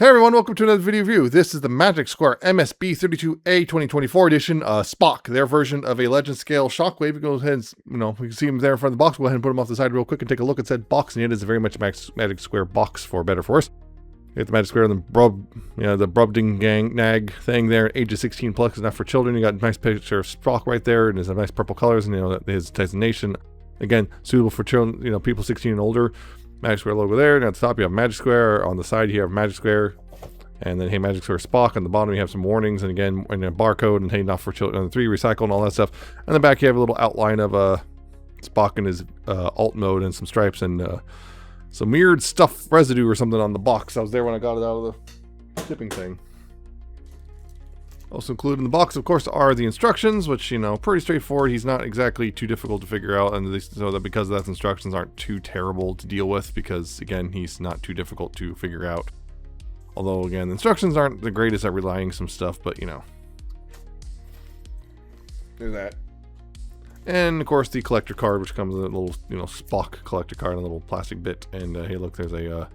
Hey everyone, welcome to another video review. This is the Magic Square MS-B32A 2024 edition, Spock, their version of a legend scale Shockwave. Go ahead and, we can see him there in front of the box. Go ahead and put him off the side real quick and take a look at said box. And it is very much a Magic Square box for better for worse. You get the Magic Square and the Brubding Gang Nag thing there, ages 16 plus, is not for children. You got a nice picture of Spock right there, and there's a nice purple colors, and his designation, again, suitable for children, people 16 and older. Magic Square logo there, and at the top you have Magic Square, on the side you have Magic Square, and then hey Magic Square Spock. On the bottom you have some warnings, and again, and a barcode, and hey not for children, and 3 recycle, and all that stuff. And the back you have a little outline of Spock in his alt mode, and some stripes, and some weird stuff residue or something on the box. I was there when I got it out of the shipping thing. Also included in the box, of course, are the instructions, which, pretty straightforward. He's not exactly too difficult to figure out, and so that because of that, instructions aren't too terrible to deal with, because, again, he's not too difficult to figure out. Although, again, the instructions aren't the greatest at relying some stuff, but, there's that. And, of course, the collector card, which comes with a little, Spock collector card, and a little plastic bit, and, hey, look, there's a, their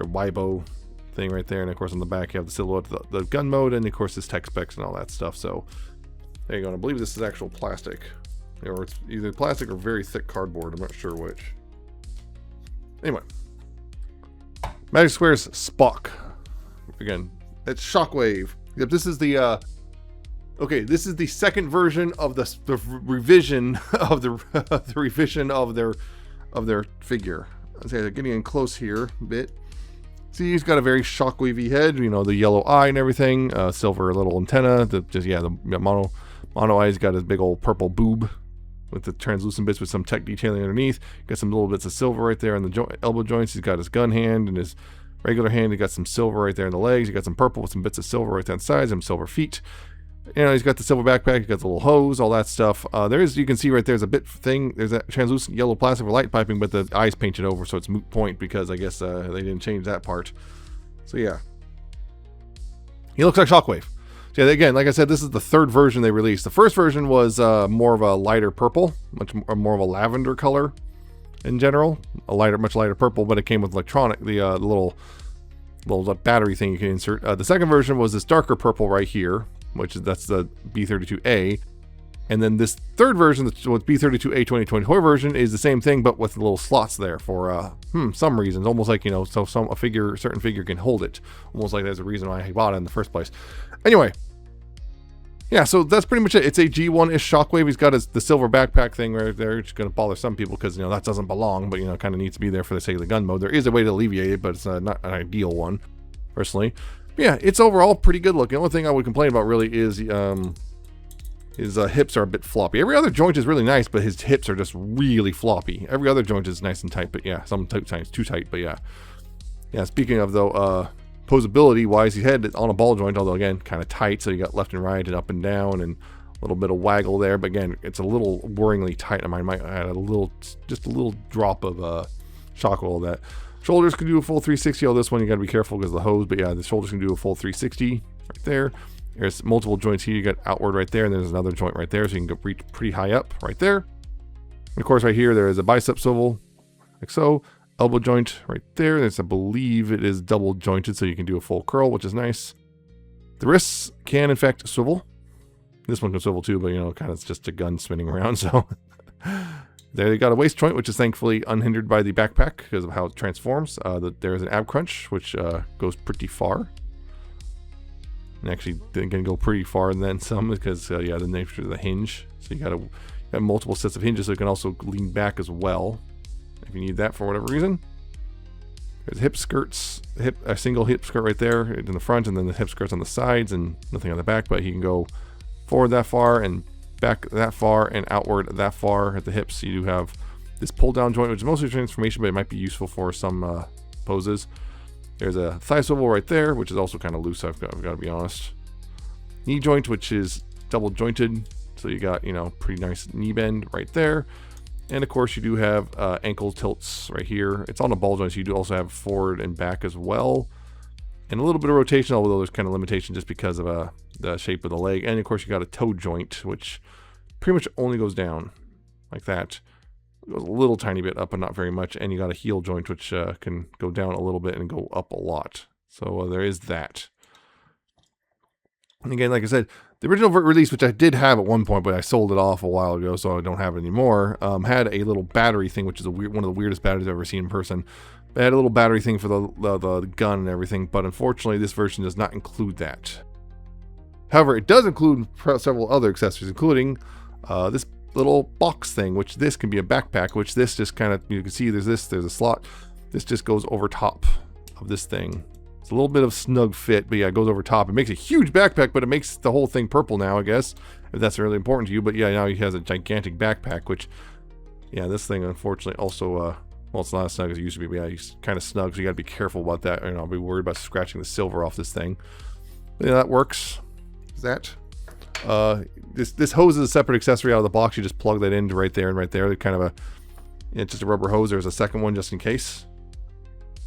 Weibo thing right there, and of course on the back you have the silhouette, the gun mode, and of course his tech specs and all that stuff. So there you go. And I believe this is actual plastic, or it's either plastic or very thick cardboard. I'm not sure which. Anyway, Magic Square's Spock. Again, it's Shockwave. Yep, this is the this is the second version of the revision of the revision of their figure. Okay, they're getting in close here a bit. See, he's got a very shockwavy head, the yellow eye and everything, silver little antenna, the mono eye's got his big old purple boob with the translucent bits with some tech detailing underneath. Got some little bits of silver right there on the elbow joints. He's got his gun hand and his regular hand. He got some silver right there in the legs. He got some purple with some bits of silver right down the sides, some silver feet. He's got the silver backpack, he's got the little hose, all that stuff. You can see right there's a bit thing, there's that translucent yellow plastic for light piping, but the eye's painted over, so it's moot point because I guess they didn't change that part. So yeah. He looks like Shockwave. So yeah, again, like I said, this is the third version they released. The first version was more of a lighter purple, much more of a lavender color in general. Much lighter purple, but it came with electronic, the little battery thing you can insert. The second version was this darker purple right here, that's the B32A, and then this third version, the B32A 2024 version, is the same thing but with little slots there for some reasons, almost like so certain figure can hold it, almost like there's a reason why I bought it in the first place. Anyway, yeah, so that's pretty much it. It's a G1-ish Shockwave. He's got the silver backpack thing right there. It's going to bother some people because that doesn't belong, but kind of needs to be there for the sake of the gun mode. There is a way to alleviate it, but it's not an ideal one, personally. Yeah, it's overall pretty good looking. The only thing I would complain about really is his hips are a bit floppy. Every other joint is really nice, but his hips are just really floppy. Every other joint is nice and tight, but yeah, sometimes too tight, but yeah. Yeah, speaking of though, posability wise, his head on a ball joint, although again, kind of tight, so you got left and right and up and down and a little bit of waggle there, but again, it's a little worryingly tight. I might add just a little drop of shock oil that. Shoulders can do a full 360. This one you got to be careful because of the hose, but yeah, the shoulders can do a full 360 right there. There's multiple joints here. You got outward right there, and there's another joint right there, so you can go reach pretty high up right there. And of course, right here there is a bicep swivel, like so. Elbow joint right there. I believe it is double jointed, so you can do a full curl, which is nice. The wrists can in fact swivel. This one can swivel too, but kind of it's just a gun spinning around. So. There they got a waist joint, which is thankfully unhindered by the backpack because of how it transforms. There's an ab crunch, which goes pretty far. And actually, it can go pretty far and then some because, the nature of the hinge. So you got multiple sets of hinges, so you can also lean back as well if you need that for whatever reason. There's hip skirts, a single hip skirt right there in the front, and then the hip skirts on the sides and nothing on the back, but he can go forward that far and back that far and outward that far at the hips. You do have this pull down joint, which is mostly transformation, but it might be useful for some poses. There's a thigh swivel right there, which is also kind of loose, I've got to be honest. Knee joint, which is double jointed, so you got pretty nice knee bend right there. And of course you do have ankle tilts right here. It's on a ball joint, so you do also have forward and back as well, and a little bit of rotation, although there's kind of limitation just because of the shape of the leg. And of course you got a toe joint, which pretty much only goes down like that. It goes a little tiny bit up, but not very much. And you got a heel joint, which can go down a little bit and go up a lot. So there is that. And again, like I said, the original release, which I did have at one point, but I sold it off a while ago, so I don't have it anymore, had a little battery thing, which is one of the weirdest batteries I've ever seen in person. It had a little battery thing for the gun and everything, but unfortunately, this version does not include that. However, it does include several other accessories, including this little box thing, which this can be a backpack, which this just kind of, you can see there's a slot. This just goes over top of this thing. It's a little bit of snug fit, but yeah, it goes over top. It makes a huge backpack, but it makes the whole thing purple now, I guess, if that's really important to you. But yeah, now he has a gigantic backpack, which, yeah, this thing unfortunately also, well, it's not as snug as it used to be, but yeah, he's kind of snug, so you gotta be careful about that. You know, I'll be worried about scratching the silver off this thing. But yeah, that works. That. This hose is a separate accessory out of the box. You just plug that in right there and right there. They're kind of it's just a rubber hose. There's a second one just in case.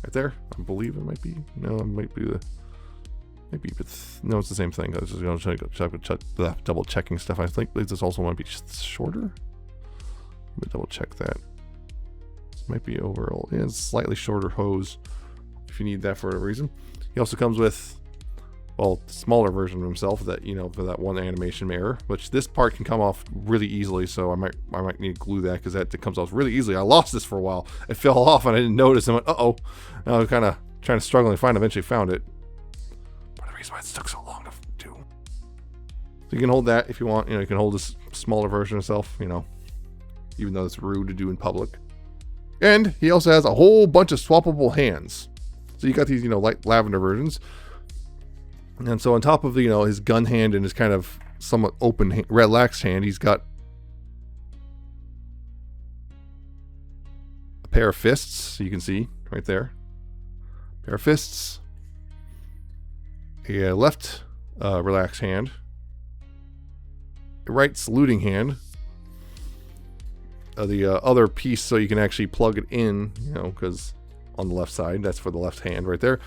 Right there, I believe it might be. No, it might be no, it's the same thing. I was just going to double checking stuff. I think this also might be shorter. Let me double check that. This might be overall. Yeah, it's a slightly shorter hose if you need that for a reason. He also comes with, well, the smaller version of himself that, you know, for that one animation mirror, which this part can come off really easily, so I might need to glue that because that comes off really easily. I lost this for a while. It fell off and I didn't notice. I went, uh-oh. I was kind of trying to struggle to find it. Eventually found it. But the reason why it took so long to do. So you can hold that if you want. You know, you can hold this smaller version of yourself, you know, even though it's rude to do in public. And he also has a whole bunch of swappable hands. So you got these, you know, light lavender versions. And so on top of, you know, his gun hand and his kind of somewhat open, relaxed hand, he's got a pair of fists, so you can see right there. Pair of fists. A left relaxed hand. A right saluting hand. The other piece so you can actually plug it in, you know, because on the left side, that's for the left hand right there.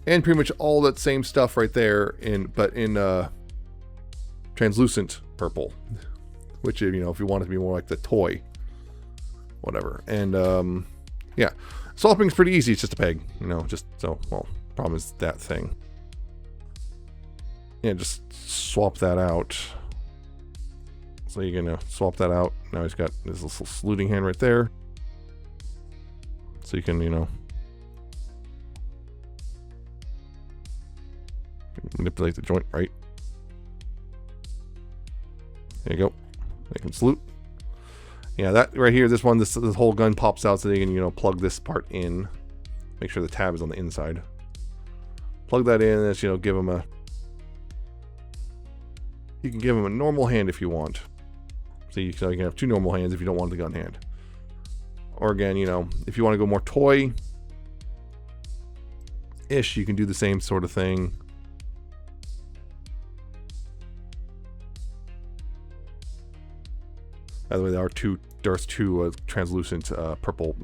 And pretty much all that same stuff right there, but in translucent purple, which, you know, if you want it to be more like the toy, whatever. And yeah, swapping's pretty easy. It's just a peg, you know. Just so, well, problem is that thing. Yeah, just swap that out. So you're gonna swap that out. Now he's got this little saluting hand right there, so you can, you know, manipulate the joint, right? There you go. They can salute. Yeah, that right here, this one, this whole gun pops out, so they can, you know, plug this part in. Make sure the tab is on the inside. Plug that in, and, you know, give him a. You can give him a normal hand if you want. So you can have two normal hands if you don't want the gun hand. Or again, you know, if you want to go more toy-ish, you can do the same sort of thing. By the way, there's two translucent purple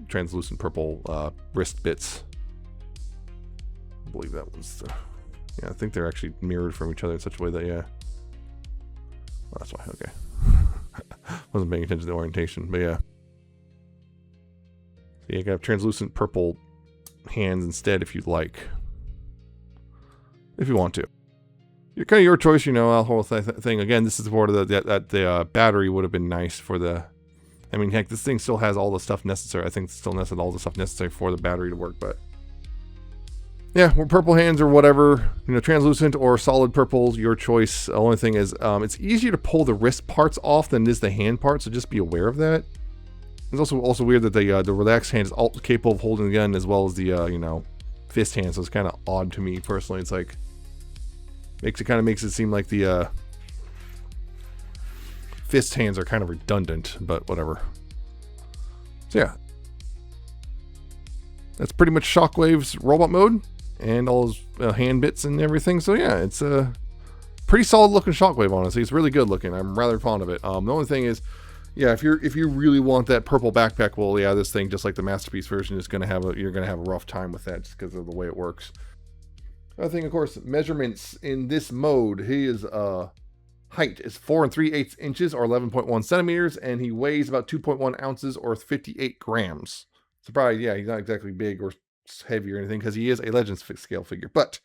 wrist bits. I believe that was yeah, I think they're actually mirrored from each other in such a way that, yeah. Well, that's why, okay. Wasn't paying attention to the orientation, but yeah. So you can have translucent purple hands instead if you'd like. If you want to. You're kind of your choice, you know, that whole thing. Again, this is part of the battery would have been nice for the. I mean, heck, this thing still has all the stuff necessary. I think it still has all the stuff necessary for the battery to work, but. Yeah, well, purple hands or whatever, you know, translucent or solid purple, your choice. The only thing is, it's easier to pull the wrist parts off than it is the hand part, so just be aware of that. It's also weird that the relaxed hand is capable of holding the gun as well as the, you know, fist hand, so it's kind of odd to me personally. It's like, makes it seem like the fist hands are kind of redundant, but whatever. So yeah. That's pretty much Shockwave's robot mode. And all his hand bits and everything. So yeah, it's a pretty solid looking Shockwave, honestly. It's really good looking. I'm rather fond of it. The only thing is, yeah, if you really want that purple backpack, well, yeah, this thing, just like the Masterpiece version, is you're gonna have a rough time with that just because of the way it works. Other thing, of course, measurements in this mode. His height is 4 3/8 inches or 11.1 centimeters, and he weighs about 2.1 ounces or 58 grams. So probably, yeah, he's not exactly big or heavy or anything because he is a Legends scale figure. But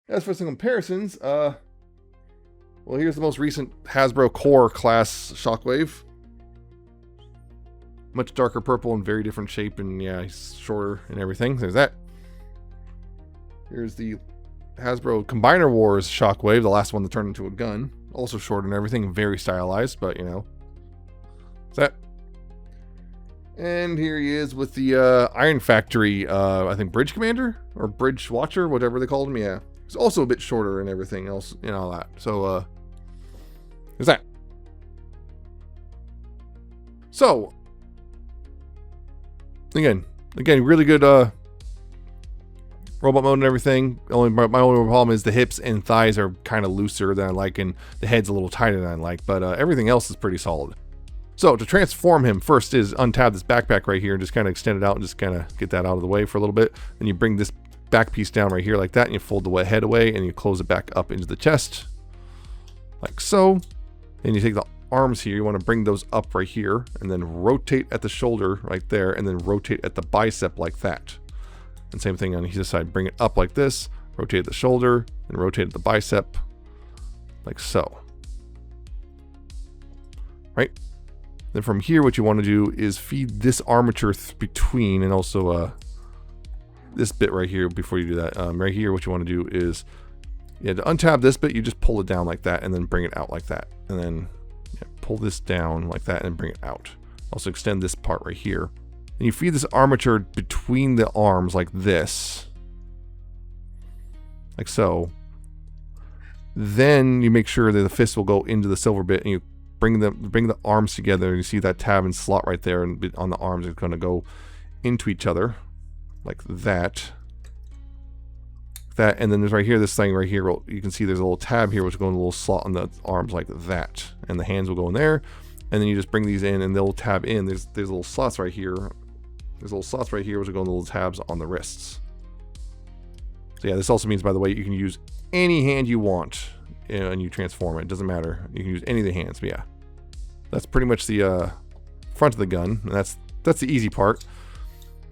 as for some comparisons, well, here's the most recent Hasbro Core class Shockwave. Much darker purple and very different shape, and yeah, he's shorter and everything. There's that. Here's the Hasbro Combiner Wars Shockwave, the last one that turned into a gun. Also short and everything, very stylized, but you know. That. And here he is with the Iron Factory, I think Bridge Commander or Bridge Watcher, whatever they called him. Yeah, he's also a bit shorter and everything else, and all that. So there's that. So again, really good robot mode and everything. My only problem is the hips and thighs are kind of looser than I like, and the head's a little tighter than I like. But everything else is pretty solid. So to transform him, first is untab this backpack right here and just kind of extend it out and just kind of get that out of the way for a little bit. Then you bring this back piece down right here like that, and you fold the head away and you close it back up into the chest like so. And you take the arms here, you want to bring those up right here and then rotate at the shoulder right there, and then rotate at the bicep like that. And same thing on either side, bring it up like this, rotate at the shoulder, and rotate at the bicep like so. Right? Then from here, what you want to do is feed this armature between, and also this bit right here before you do that. Right here, what you want to do is, to untab this bit, you just pull it down like that and then bring it out like that. And then pull this down like that and bring it out. Also extend this part right here. And you feed this armature between the arms like this. Like so. Then you make sure that the fist will go into the silver bit, and you bring the arms together, and you see that tab and slot right there, and on the arms it's going to go into each other like that. And then there's right here, this thing right here, you can see there's a little tab here which will go in a little slot on the arms like that, and the hands will go in there, and then you just bring these in and they'll tab in. There's little slots right here. There's little slots right here which will go in the little tabs on the wrists. So yeah, this also means, by the way, you can use any hand you want and you transform it. It doesn't matter. You can use any of the hands. But yeah, that's pretty much the front of the gun, and that's the easy part.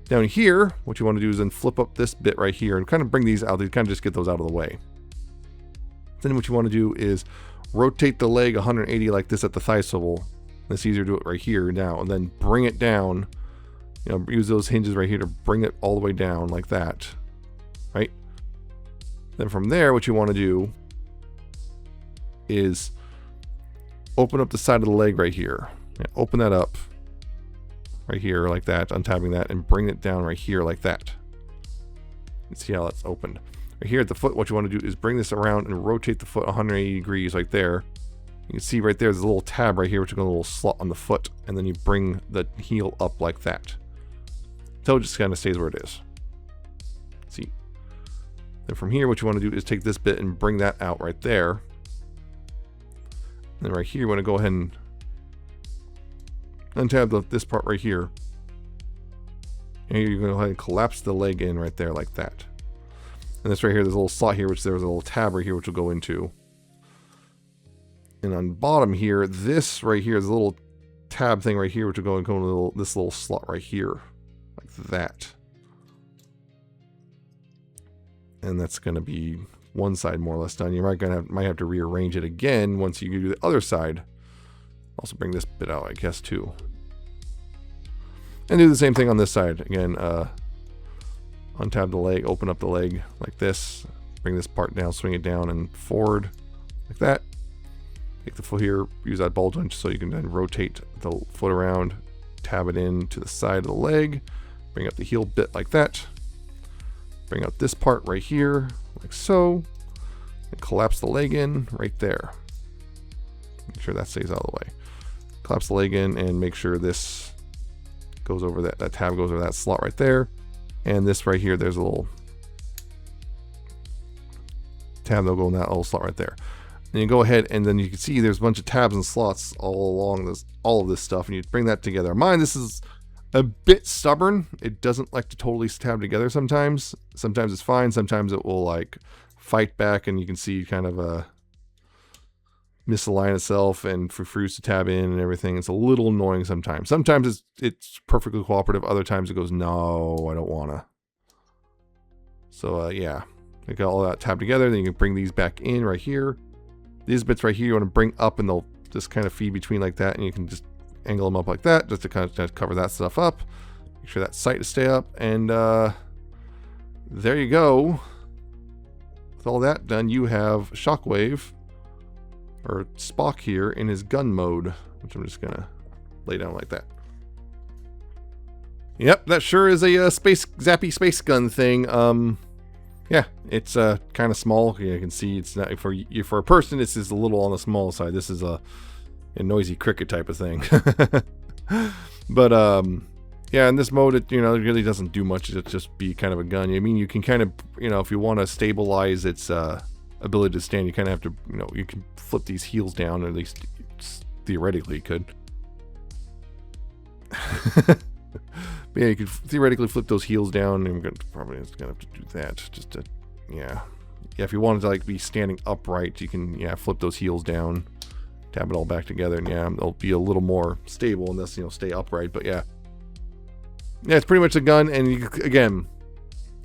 Down here, what you want to do is then flip up this bit right here and kind of bring these out. You kind of just get those out of the way. Then what you want to do is rotate the leg 180 like this at the thigh swivel. It's easier to do it right here now, and then bring it down. Use those hinges right here to bring it all the way down like that, right? Then from there, what you want to do is open up the side of the leg right here. Open that up right here like that, untabbing that, and bring it down right here like that. And see how that's opened. Right here at the foot, what you want to do is bring this around and rotate the foot 180 degrees right there. You can see right there, there's a little tab right here, which is a little slot on the foot, and then you bring the heel up like that. So it just kind of stays where it is. See? Then from here, what you want to do is take this bit and bring that out right there. And then right here, you want to go ahead and untab this part right here. And you're going to go ahead and collapse the leg in right there like that. And this right here, there's a little slot here, which there's a little tab right here, which will go into. And on the bottom here, this right here is a little tab thing right here, which will go into this little slot right here, like that. And that's going to be one side more or less done. You might have to rearrange it again once you do the other side. Also bring this bit out, I guess, too. And do the same thing on this side. Again, untab the leg, open up the leg like this. Bring this part down, swing it down and forward like that. Take the foot here, use that ball joint so you can then rotate the foot around, tab it in to the side of the leg, bring up the heel bit like that. Bring out this part right here, like so, and collapse the leg in right there. Make sure that stays out of the way. Collapse the leg in and make sure this goes over that tab goes over that slot right there. And this right here, there's a little tab that'll go in that little slot right there. And you go ahead and then you can see there's a bunch of tabs and slots all along all of this stuff, and you bring that together. Mine, this is a bit stubborn. It doesn't like to totally tab together sometimes. Sometimes it's fine. Sometimes it will like fight back, and you can see kind of misalign itself and refuse to tab in and everything. It's a little annoying sometimes. Sometimes it's perfectly cooperative. Other times it goes, no, I don't wanna. So yeah, you got all that tabbed together. Then you can bring these back in right here. These bits right here you want to bring up, and they'll just kind of feed between like that, and you can just angle them up like that just to kind of cover that stuff up. Make sure that sight to stay up, and there you go. With all that done, you have Shockwave, or Spock here, in his gun mode, which I'm just gonna lay down like that. Yep, that sure is a space zappy space gun thing. Yeah, it's kind of small. You can see it's not for a person. This is a little on the small side. This is a noisy cricket type of thing. But yeah, in this mode, it really doesn't do much. It's just be kind of a gun. I mean, you can kind of if you want to stabilize its ability to stand, you kind of have to you can flip these heels down, or at least theoretically you could. But yeah, you could theoretically flip those heels down, and I'm probably gonna have to do that just to yeah. If you wanted to like be standing upright, you can flip those heels down, tab it all back together, and yeah, it'll be a little more stable in this, stay upright. But yeah, it's pretty much a gun. And you, again,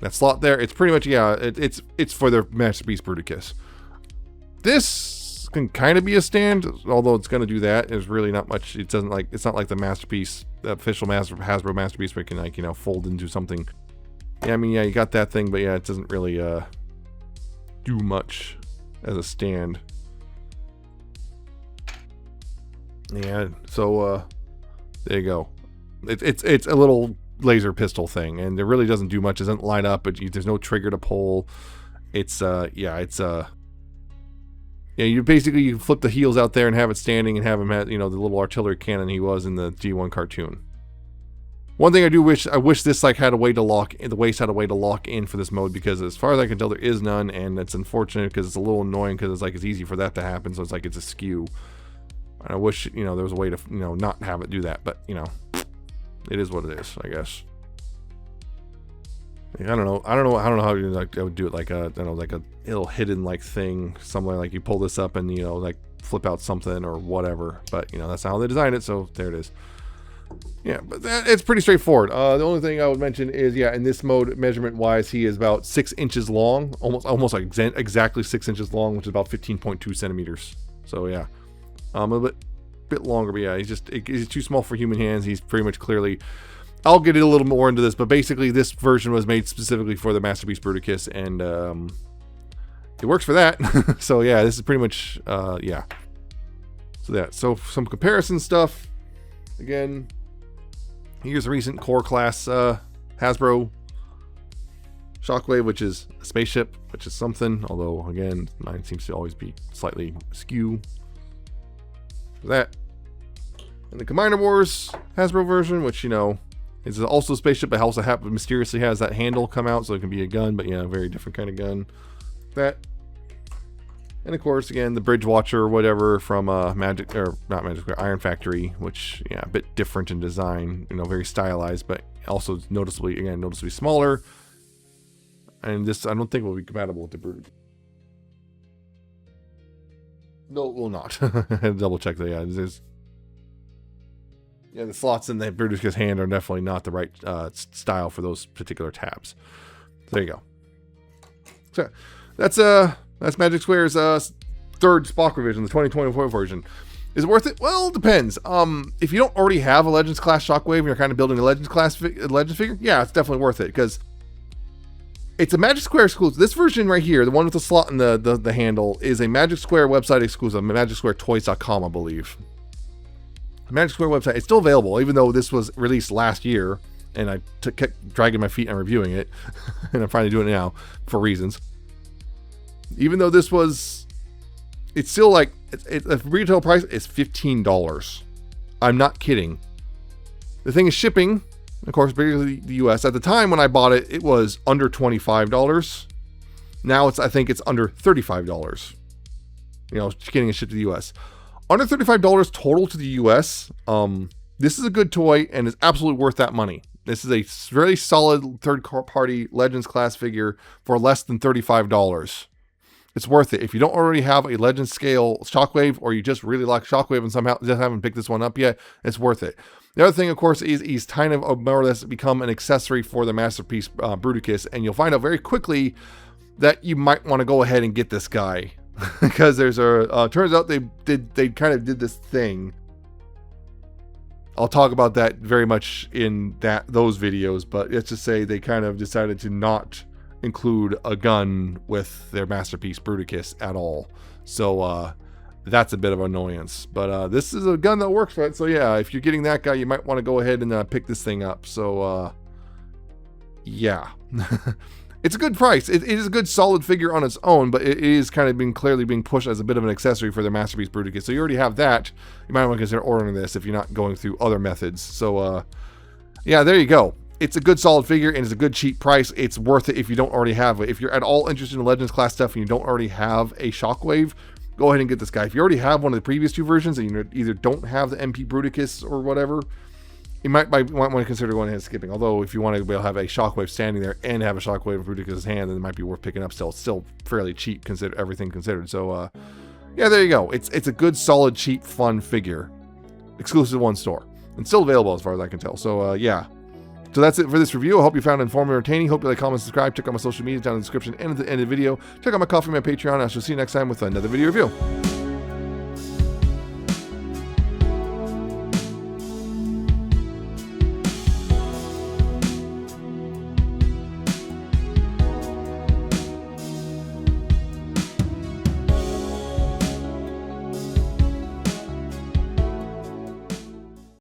that slot there, it's pretty much it's for the Masterpiece Bruticus. This can kind of be a stand, although it's going to do that. There's really not much. It's not like the Masterpiece, the official Hasbro Masterpiece, where it can fold into something. Yeah, I mean, you got that thing, but yeah, it doesn't really do much as a stand. Yeah, so there you go. It's a little laser pistol thing, and it really doesn't do much. It doesn't light up, but there's no trigger to pull. It's you basically flip the heels out there and have it standing, and have him at the little artillery cannon he was in the G1 cartoon. One thing I wish this had a way to lock, the waist had a way to lock in for this mode, because as far as I can tell, there is none, and it's unfortunate because it's a little annoying, because it's easy for that to happen, so it's askew. And I wish there was a way to not have it do that, but it is what it is, I guess. I don't know how I would do it, like a little hidden thing, somewhere like you pull this up and flip out something or whatever. But that's how they designed it, so there it is. Yeah, but it's pretty straightforward. The only thing I would mention is in this mode, measurement wise, he is about 6 inches long, almost exactly 6 inches long, which is about 15.2 centimeters. So yeah, a bit longer, but yeah, he's too small for human hands. He's pretty much clearly. I'll get a little more into this, but basically this version was made specifically for the Masterpiece Bruticus, and it works for that. So yeah, this is pretty much yeah. So some comparison stuff. Again, here's a recent core class Hasbro Shockwave, which is a spaceship, which is something. Although again, mine seems to always be slightly askew. That. And the Combiner Wars Hasbro version, which is also a spaceship, but also mysteriously has that handle come out, so it can be a gun, but a very different kind of gun. That. And of course, again, the Bridge Watcher or whatever from Iron Factory, which a bit different in design, very stylized, but also noticeably smaller. And this I don't think will be compatible with the Bruticus. No, it will not. I had to double check that. The slots in the Bruticus hand are definitely not the right style for those particular tabs. There you go. So that's Magic Square's third Spock revision, the 2024 version. Is it worth it? Well, it depends. If you don't already have a Legends class Shockwave and you're kind of building a Legends class Legends figure, yeah, it's definitely worth it, because it's a Magic Square exclusive. This version right here, the one with the slot in the handle, is a Magic Square website exclusive, MagicSquareToys.com, I believe. The Magic Square website, it's still available, even though this was released last year, and I kept dragging my feet on reviewing it, and I'm finally doing it now for reasons. Even though this was, it's still the retail price is $15. I'm not kidding. The thing is shipping, of course, particularly the US. At the time when I bought it, it was under $25. Now I think it's under $35. Getting it shipped to the US. Under $35 total to the US. This is a good toy and is absolutely worth that money. This is a very solid third-party Legends class figure for less than $35. It's worth it. If you don't already have a Legend Scale Shockwave, or you just really like Shockwave and somehow just haven't picked this one up yet, it's worth it. The other thing, of course, is he's kind of more or less become an accessory for the Masterpiece Bruticus, and you'll find out very quickly that you might want to go ahead and get this guy because there's a turns out they kind of did this thing. I'll talk about that very much in those videos, but let's just say they kind of decided to not include a gun with their Masterpiece Bruticus at all. So that's a bit of annoyance. But this is a gun that works, right? So yeah, if you're getting that guy, you might want to go ahead and pick this thing up. So yeah. It's a good price. It is a good solid figure on its own, but it is kind of clearly being pushed as a bit of an accessory for their Masterpiece Bruticus. So you already have that. You might want to consider ordering this if you're not going through other methods. So yeah, there you go. It's a good solid figure, and it's a good cheap price. It's worth it if you don't already have it. If you're at all interested in Legends class stuff and you don't already have a Shockwave, go ahead and get this guy. If you already have one of the previous two versions and you either don't have the MP Bruticus or whatever, you might want to consider going ahead and skipping. Although if you want to be able to have a Shockwave standing there and have a Shockwave in Bruticus' hand, then it might be worth picking up still. It's still fairly cheap, everything considered. So yeah, there you go. It's a good, solid, cheap, fun figure. Exclusive to one store. And still available as far as I can tell. So yeah. So that's it for this review. I hope you found it informative and entertaining. Hope you like, comment, subscribe. Check out my social media down in the description and at the end of the video. Check out my Coffee, my Patreon. I shall see you next time with another video review.